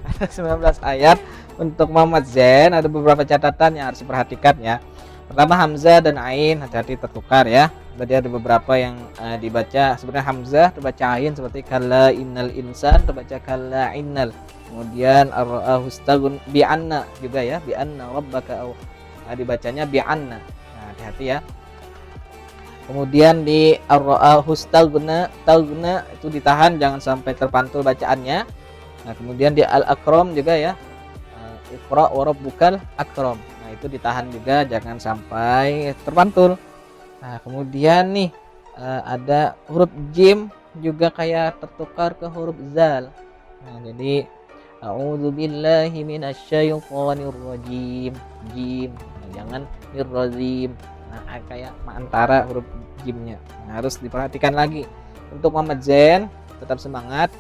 Ada 19 ayat untuk Muhammad Zain, ada beberapa catatan yang harus diperhatikan ya. Pertama Hamzah dan Ain hati-hati tertukar ya. Tadi ada beberapa yang dibaca sebenarnya Hamzah terbaca Ain seperti kalla innal insan terbaca kalla innal. Kemudian ar-ra'ahu istaghun bi'anna juga ya, bi'anna rabbaka dibacanya bi'anna. Nah, hati-hati ya. Kemudian di ar-ra'ahus talguna itu ditahan, jangan sampai terpantul bacaannya. Nah, kemudian di al-akram juga ya, iqra wa rabbukal akram. Nah, itu ditahan juga, jangan sampai terpantul. Nah, kemudian nih ada huruf jim juga kayak tertukar ke huruf zal. Nah, jadi a'udzubillahi minasyaitonir rajim, jim. Nah, jangan mirrajim. Nah, kayak antara huruf jimnya. Nah, harus diperhatikan lagi. Untuk Muhammad Zain tetap semangat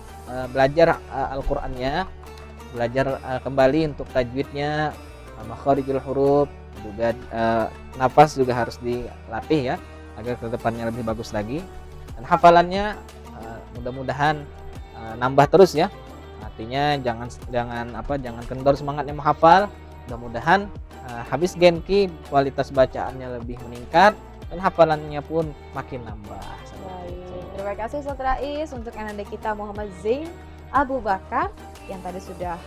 belajar Al-Qur'annya, belajar kembali untuk tajwidnya, makharijul huruf, juga nafas juga harus dilatih ya agar kedepannya lebih bagus lagi. Dan hafalannya mudah-mudahan nambah terus ya. Artinya jangan kendor semangatnya menghafal. Mudah-mudahan habis Genki kualitas bacaannya lebih meningkat dan hafalannya pun makin nambah. Baik, terima kasih Ustaz Rais untuk ananda kita Muhammad Zain Abu Bakar yang tadi sudah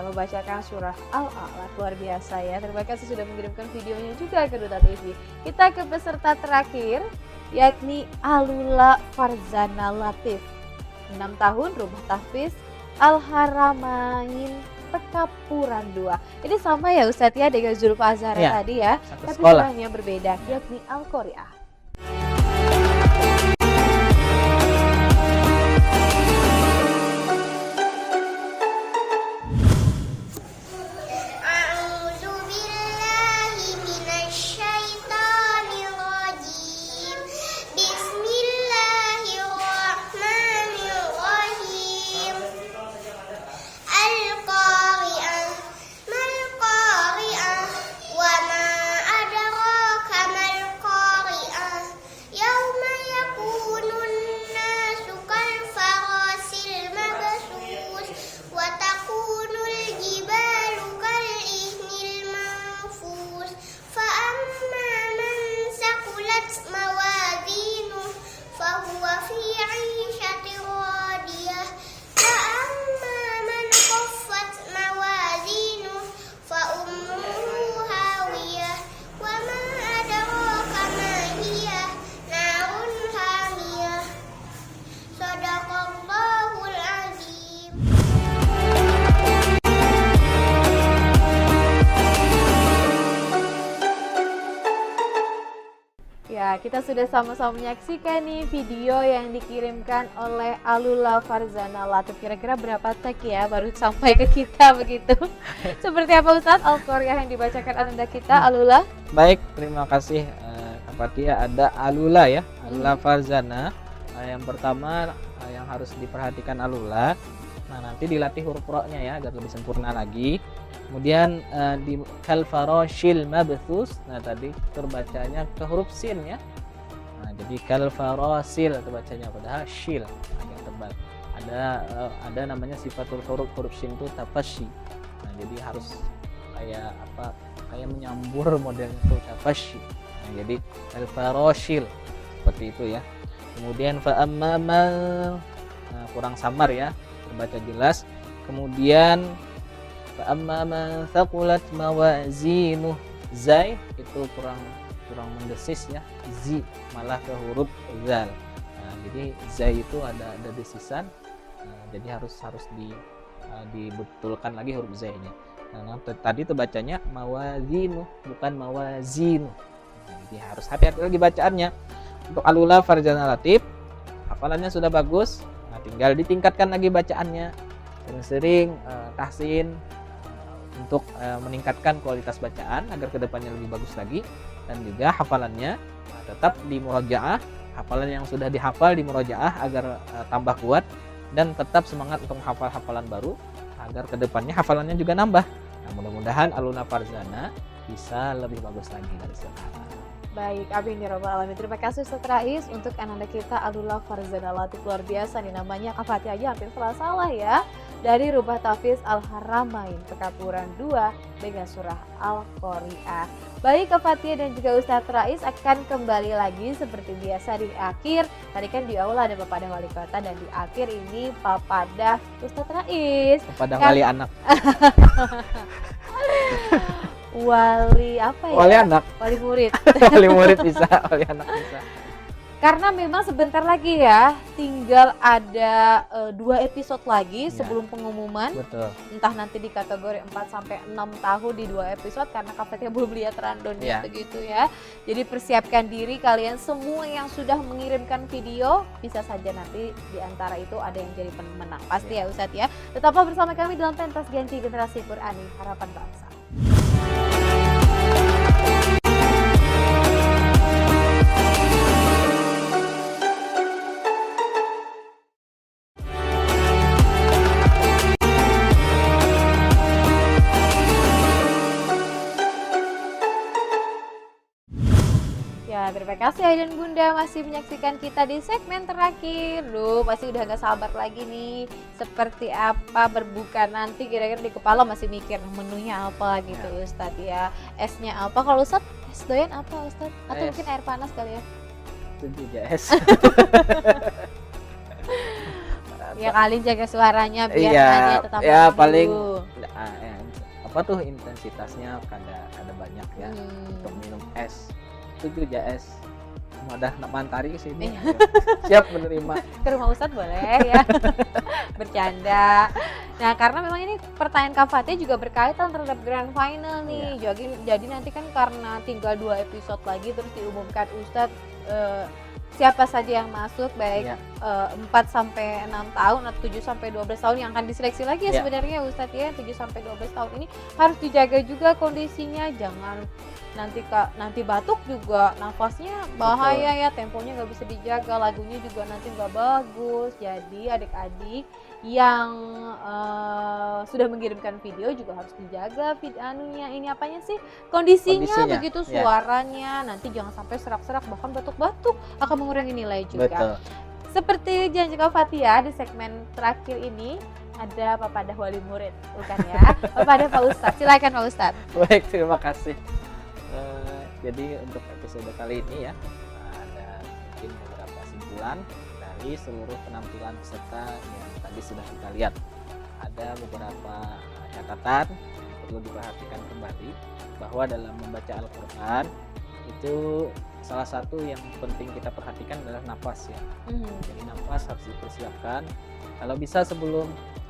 membacakan surah Al-A'la. Luar biasa ya. Terima kasih sudah mengirimkan videonya juga ke Duta TV. Kita ke peserta terakhir yakni Alula Farzana Latif, 6 tahun, rumah tahfiz Al-Haramain Pekapuran 2. Ini sama ya Ustadz ya dengan Zulfa Azhar ya, tadi ya, tapi sekolah surahnya berbeda yakni Al-Qari'ah. Ya, kita sudah sama-sama menyaksikan nih video yang dikirimkan oleh Alula Farzana Latif. Kira-kira berapa tag ya baru sampai ke kita begitu? Seperti apa Ustadz Al-Qari'ah yang dibacakan ananda kita Alula? Baik, terima kasih Fatia. Ada Alula ya, Alula Farzana. Yang pertama yang harus diperhatikan Alula. Nah, nanti dilatih huruf ro-nya ya agar lebih sempurna lagi. Kemudian di kalfaroshil mabthus, nah tadi terbacanya ke huruf sin ya. Nah, jadi kalfarosil terbacanya padahal shil agak tebal. Ada namanya sifatul huruf sin itu tafashi. Nah, jadi harus kayak apa? Kayak menyambur modelnya itu tafashi. Nah, jadi kalfaroshil seperti itu ya. Kemudian fa'amma kurang samar ya, terbaca jelas. Kemudian fa'amma man thaqulat mawazinuh, zai itu kurang mendesis ya, zi malah ke huruf zal. Nah, jadi zai itu ada desisan, jadi harus dibetulkan lagi huruf zai-nya. Nah, tadi itu bacanya mawazinuh bukan mawazinu. Nah, jadi harus hati-hati lagi bacaannya. Untuk Alula Farzana Latif hafalannya sudah bagus, nah, tinggal ditingkatkan lagi bacaannya, sering-sering tahsin untuk meningkatkan kualitas bacaan agar kedepannya lebih bagus lagi. Dan juga hafalannya tetap di murajaah, hafalan yang sudah dihafal di murajaah agar tambah kuat, dan tetap semangat untuk menghafal hafalan baru agar kedepannya hafalannya juga nambah. Nah, mudah-mudahan Alula Farzana bisa lebih bagus lagi dari sekarang. Baik, amin ya rabbal alamin. Terima kasih Ustaz Rais untuk ananda kita Alula Farzana Latif. Luar biasa nih namanya, Kak aja hampir salah ya. Dari Rumah Tahfiz Al-Haramain Pekapuran 2 dengan surah Al-Qari'ah. Baik, Kak Fatia dan juga Ustaz Rais akan kembali lagi seperti biasa di akhir. Tadi kan di awal ada Papadah Wali Kota dan di akhir ini Papadah Ustaz Rais. Papadah Wali Anak. wali apa ya? Wali anak, Wali murid. wali murid bisa, wali anak bisa. Karena memang sebentar lagi ya, tinggal ada 2 episode lagi Iya. sebelum pengumuman. Betul. Entah nanti di kategori 4 sampai 6 tahun di 2 episode karena Kak Fatia belum lihat rundownnya Iya. begitu ya. Jadi persiapkan diri kalian semua yang sudah mengirimkan video, bisa saja nanti di antara itu ada yang jadi pemenang. Pasti ya Ustadz ya. Tetaplah bersama kami dalam pentas ganti generasi Qurani Harapan Bangsa. Ya, terima kasih Ayah dan Bunda masih menyaksikan kita di segmen terakhir. Duh, pasti udah gak sabar lagi nih. Seperti apa berbuka nanti, kira-kira di kepala masih mikir menunya apa gitu Ustadz ya. Esnya apa? Kalau Ustadz, es doyan apa Ustadz? Atau Es. mungkin air panas kali ya? Itu juga es. Ya kali jaga suaranya biar Iya, hanya tetap ya merdu. paling apa tuh intensitasnya ada banyak ya untuk minum es. Itu juga es. Udah nak mantari ke sini. Iya. Siap menerima. Ke rumah Ustadz boleh ya. Bercanda. Nah, karena memang ini pertanyaan Kak Fatia juga berkaitan terhadap grand final nih. Jadi nanti kan karena tinggal 2 episode lagi terus diumumkan Ustadz siapa saja yang masuk baik Iya. 4 sampai 6 tahun atau 7 sampai 12 tahun yang akan diseleksi lagi ya Iya. sebenarnya Ustadz ya. 7 sampai 12 tahun ini harus dijaga juga kondisinya, jangan nanti batuk juga nafasnya bahaya ya, temponya nggak bisa dijaga, lagunya juga nanti nggak bagus. Jadi adik-adik yang sudah mengirimkan video juga harus dijaga ini apanya sih kondisinya. Begitu ya. Suaranya nanti jangan sampai serak-serak bahkan batuk-batuk akan mengurangi nilai juga. Betul. Seperti janji Kak Fatia di segmen terakhir ini ada Papadah Wali Murid, bukan ya? Papadah Pak Ustadz, silakan Pak Ustadz. Baik, terima kasih. Jadi untuk episode kali ini ya ada mungkin beberapa simpulan dari seluruh penampilan peserta yang tadi sudah kita lihat. Ada beberapa catatan yang perlu diperhatikan kembali bahwa dalam membaca Al-Quran itu salah satu yang penting kita perhatikan adalah nafas ya. Jadi nafas harus dipersiapkan. Kalau bisa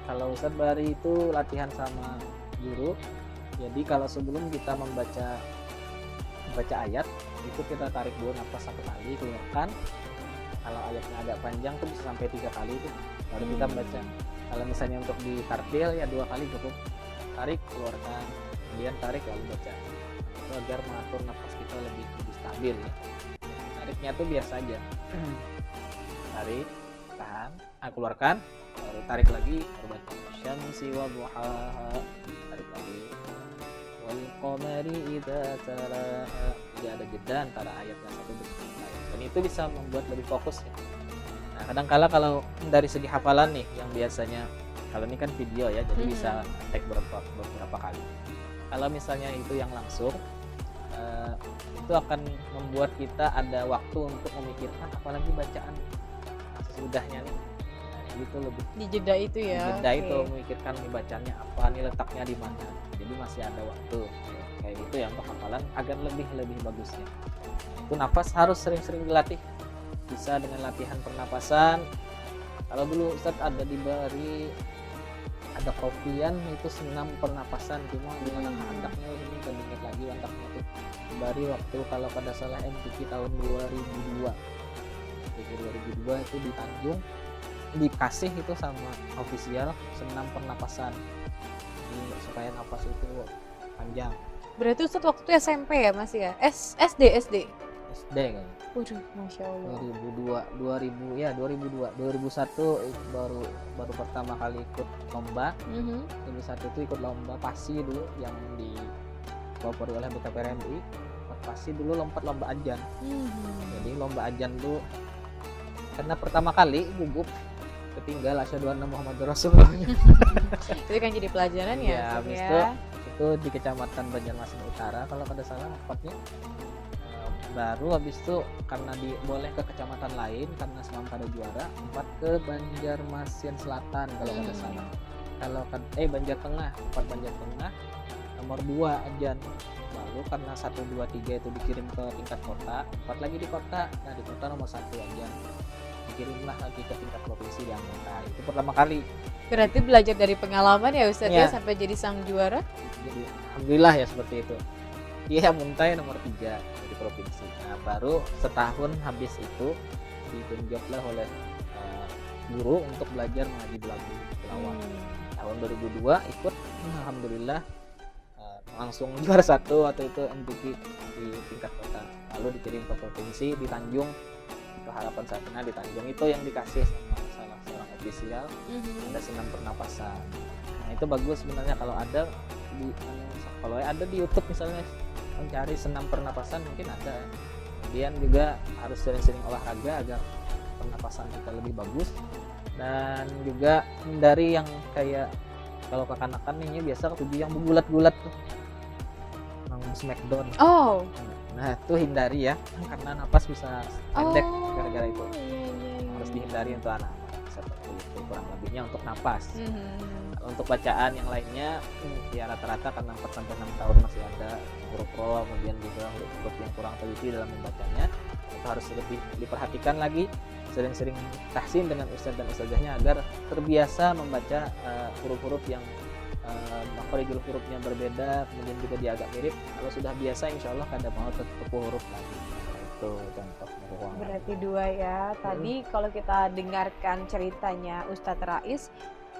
kalau Ustadz Bari itu latihan sama guru. Jadi kalau sebelum kita membaca ayat itu kita tarik dulu nafas 1 kali, keluarkan. Kalau ayatnya agak panjang tuh bisa sampai 3 kali itu baru kita baca. Kalau misalnya untuk di tartil ya 2 kali cukup, tarik keluarkan, kemudian tarik lalu baca. Itu agar mengatur nafas kita lebih stabil ya. Tariknya tuh biasa aja, tarik, tahan, keluarkan, baru tarik lagi, baru baca syamsi wa duhaha, tarik lagi wal qamari idza talaha. Jadi ada jeda antara ayatnya satu dengan lain, dan itu bisa membuat lebih fokus ya. Nah, kadang-kala kalau dari segi hafalan nih yang biasanya kalau ini kan video ya, jadi bisa take beberapa kali. Kalau misalnya itu yang langsung itu akan membuat kita ada waktu untuk memikirkan apalagi bacaan sesudahnya nih. Itu lebih Di jeda itu ya. jeda itu memikirkan nih bacanya apa, nih letaknya di mana. Jadi masih ada waktu kayak gitu ya untuk hafalan agar lebih bagusnya. Itu nafas harus sering-sering dilatih. Bisa dengan latihan pernapasan. Kalau dulu Ustadz ada kopian itu senam pernapasan, cuma dengan andaknya ini kan ingat lagi andaknya tuh Bari waktu kalau pada salah MTQ tahun 2002 itu di Tanjung dikasih itu sama ofisial senam pernapasan supaya napas itu panjang. Berarti Ustadz waktu itu SMP ya masih ya? SD SD kan. Waduh, Masya Allah. 2001 baru pertama kali ikut lomba. 2001 itu ikut lomba pasi dulu yang dipelopori oleh BKPRMI. Pasi dulu lomba ajan. Jadi lomba ajan dulu karena pertama kali gugup ketinggal asyhadu anna Muhammadar Rasulullah. Itu kan jadi pelajaran ya. Ya, habis itu di Kecamatan Banjarmasin Utara kalau kada salah tempatnya. Baru habis itu karena boleh ke kecamatan lain karena semalam pada juara, empat ke Banjarmasin Selatan kalau kada salah. Kalau Banjar Tengah, empat Banjar Tengah, nomor 2 ajan. Lalu karena 1, 2, 3 itu dikirim ke tingkat kota, 4 lagi di kota. Nah di kota nomor 1 ajan, dikirimlah lagi ke tingkat provinsi di anggota. Itu pertama kali. Berarti belajar dari pengalaman ya Ustadz ya Iya. sampai jadi sang juara. Jadi alhamdulillah ya seperti itu. Dia muntai nomor 3 di provinsi. Nah baru setahun habis itu ditunjuklah oleh guru untuk belajar mengaji lagu tilawah. Tahun 2002 ikut, alhamdulillah langsung juara 1 waktu itu MVP di tingkat kota. Lalu dikirim ke provinsi di Tanjung, ke Harapan Satena di Tanjung, itu yang dikasih sama salah seorang ofisial, ada senam pernapasan. Nah itu bagus sebenarnya kalau ada di YouTube misalnya mencari senam pernapasan mungkin ada. Kemudian juga harus sering-sering olahraga agar pernapasan kita lebih bagus, dan juga hindari yang kayak kalau kekanakan ini biasa tubuh yang bulat-bulat tuh, yang smackdown. Oh. Nah itu hindari ya, karena napas bisa pendek gara-gara itu. Iya. Harus dihindari untuk anak seperti itu kurang lebihnya untuk napas. Kalau untuk bacaan yang lainnya ya rata-rata karena 4 sampai 6 tahun masih ada huruf roh, kemudian juga huruf yang kurang teliti dalam membacanya, itu harus lebih diperhatikan lagi, sering-sering tahsin dengan ustadz dan ustazahnya agar terbiasa membaca huruf-huruf yang makhorijul hurufnya berbeda, kemudian juga dia agak mirip. Kalau sudah biasa insya Allah kada mau tertipu huruf lagi. Itu contoh ruangan. Berarti 2 ya. Tadi kalau kita dengarkan ceritanya Ustadz Rais,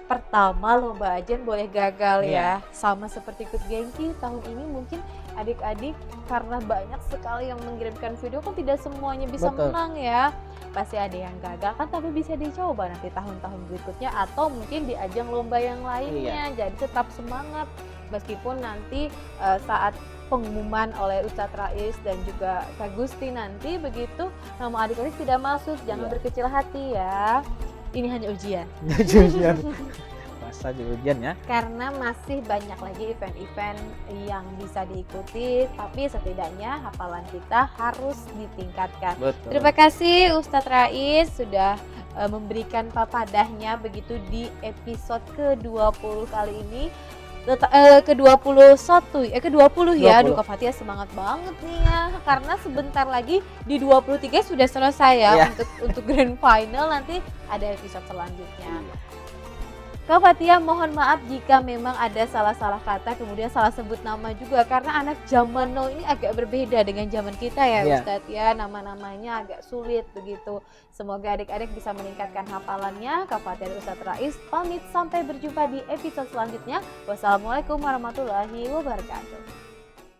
pertama lomba ajan boleh gagal ya. Sama seperti ikut gengki tahun ini mungkin adik-adik karena banyak sekali yang mengirimkan video kan tidak semuanya bisa Betul. menang ya. Pasti ada yang gagal kan, tapi bisa dicoba nanti tahun-tahun berikutnya atau mungkin di ajang lomba yang lainnya. Jadi tetap semangat meskipun nanti saat pengumuman oleh Ustadz Rais dan juga Kak Gusti nanti begitu nama adik-adik tidak masuk, jangan berkecil hati ya. Ini hanya ujian. Ujian. Masa ujian ya. Karena masih banyak lagi event-event yang bisa diikuti, tapi setidaknya hafalan kita harus ditingkatkan. Betul. Terima kasih Ustadz Rais sudah memberikan papadahnya begitu di episode ke-20 kali ini. Ke-20 ya. Aduh Kak Fatia semangat banget nih ya, karena sebentar lagi di 23 sudah selesai ya. Untuk grand final nanti ada episode selanjutnya. Kak Fatia mohon maaf jika memang ada salah-salah kata kemudian salah sebut nama juga, karena anak zaman now ini agak berbeda dengan zaman kita ya Ustadz ya, nama-namanya agak sulit begitu. Semoga adik-adik bisa meningkatkan hafalannya. Kak Fatia dan Ustadz Rais pamit, sampai berjumpa di episode selanjutnya. Wassalamualaikum warahmatullahi wabarakatuh.